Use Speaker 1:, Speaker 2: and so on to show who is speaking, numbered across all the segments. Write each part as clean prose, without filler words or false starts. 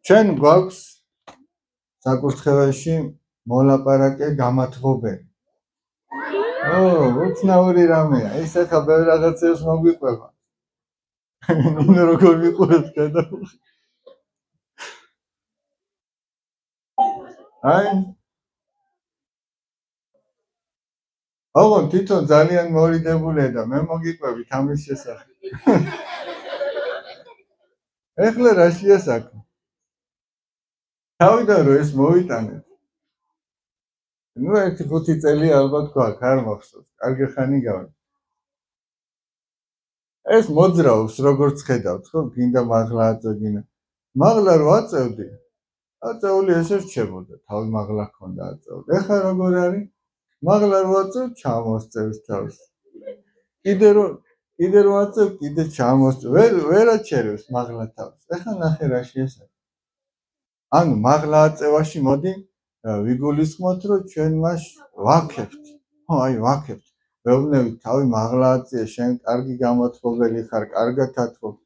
Speaker 1: ჩვენ გვაქვს საკურთხეველში მოლაპარაკე გამათბობელი. უცნაური რამეა, ის ახლა ბევრ რაღაცებს მოგვიყვება. ნუ როგორ ვიყურებთ გადავხ. ოღონდ თვითონ ძალიან მორიდებულია და მე მოგიყვებით ამის შესახებ. ეხლა რა შეასაკო? თავიდან რომ ეს მოვიტანეთ. ნუ 1-5 წელი ალბათ გვაქვს, არ მახსოვს, კარგი ხანი გავი. ეს მოძრაობს, როგორც ხედავთ, ხო, გინდა მაღლა აწევდინა. მაღლა რო აწევდი, აწეული ესე რჩებოდა, თავი მაღლა ჰქონდა აწეული. ეხლა როგორ არის? მაღლა რო აწევ, ჩამოსწევს თავს. კიდე რო აწევ, კიდე ჩამოსწევ. ვერ აჩერებს მაღლა თავს. ეხლა ნახე რა შეასაკო. ანუ მაღლა აწევაში მოდი ვიგულისხმოთ, რომ ჩვენ მას ვაქებთ. ხო, აი ვაქებთ. ვეუბნებით, თავი მაღლა აწია, შენ კარგი გამათბობელი ხარ, კარგად ათბობ.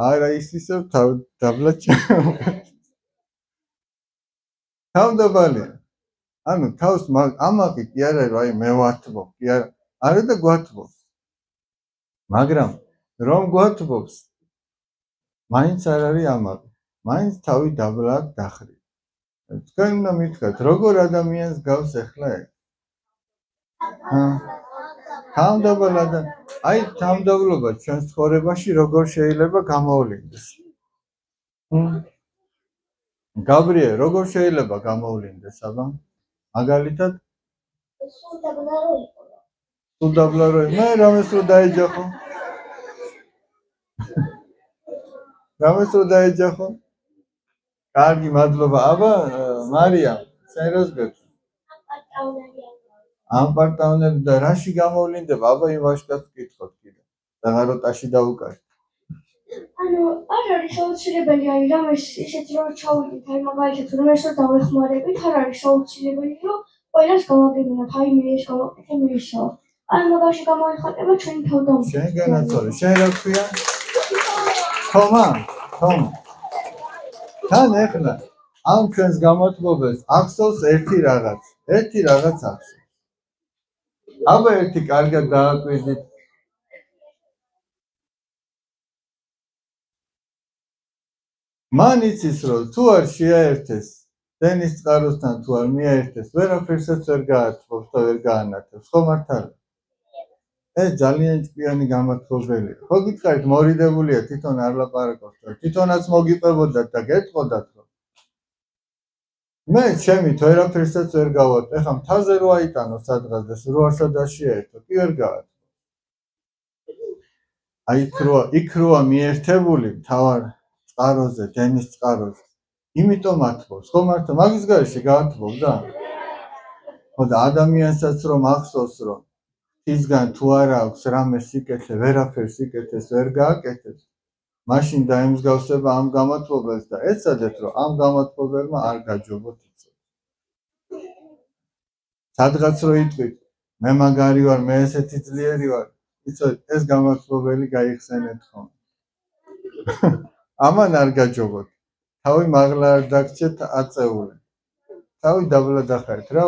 Speaker 1: არა ის ისევ დაბლა ჩამოვედი. თავდაბალია. ანუ თავს ამაყი კი არა, რომ აი მე ვათბობ, კი არა. არა და გვათბობს. მაგრამ რომ გვათბობს, მაინც არ არის ამაყი. მაინც თავი დაბლა აქვს დახრილი. თქვენ უნდა მითხრათ, როგორ ადამიანს გავს ახლა ეგ? თავდაბალად აი თავდაბლობა ჩვენს ცხოვრებაში როგორ შეიძლება გამოვლინდეს? გაბრიელ, როგორ შეიძლება გამოვლინდეს, აბა? მაგალითად? სულ დაბლა რო მე რამეს რო დაეჯახო? რამეს რო დაეჯახო? კარგი, მადლობა. აბა, მარიამ, შენ რას გექვს? ამპარტავნები და რაში გამოვლინდება? აბა იმ ვაჟკაცს ვკითხოთ კიდე. დაღაროტაში დაუკარით.
Speaker 2: ანუ არ არის აუცილებელი, აი რამეს ისეთ რომ ჩავიდეთ, აი მაგალითად რამეს რომ დავეხმარებით, არ არის აუცილებელი, რომ ყველას გავაგებინოთ, აი მე ეს გავაკეთე, მე ისო. აი მაგაში გამოიხატება ჩვენი თავდამსხმელი.
Speaker 1: შენ განაცოლე, შენ რა ქვია? თომა. თან ეხლა ამ ჩვენს გამათბობელს ახსოვს ერთი რაღაც ახსოვს. აბა ერთი კარგად დააკვირდით. მან იცის რომ თუ არ შეაერთეს დენის წყაროსთან თუ არ მიაერთეს, ვერაფერსაც ვერ გაათბობს და ვერ გაანათებს, ხო მართალია? ეს ძალიან ჭკვიანი გამათბობელია. ხო გითხარით, მორიდებულია, თვითონ არ ლაპარაკობს, თვითონაც მოგიყვებოდათ და გეტყოდათ, რომ მე ჩემით ვერაფერსაც ვერ გავატო. ეხლა მთაზე რო აიტანო სადღაც და რო არსად არ შეაერთო, კი ვერ გაათბო. აი იქ როა მიერთებული მთავარ წყაროზე, დენის წყაროზე. იმიტომ ათბობს, ხო მართლა მაგის გარეშე გაათბობდა? ხო და ადამიანსაც რომ ახსოვს, რომ ისგან თუ არა აქვს რამე სიკეთე, ვერაფერს სიკეთეს ვერ გააკეთებს, მაშინ დაემსგავსება ამ გამათბობელს და ეცადეთ, რომ ამ გამათბობელმა არ გაჯობოთ იცოდეთ. სადღაც რო იტყვით, მე მაგარი ვარ, მე ესეთი ძლიერი ვარ, იცოდეთ, ეს გამათბობელი გაიხსენეთ ხოლმე. ამან არ გაჯობოთ. თავი მაღლა არ დაგჭეთ აწეული. თავი დაბლა დახარით. რა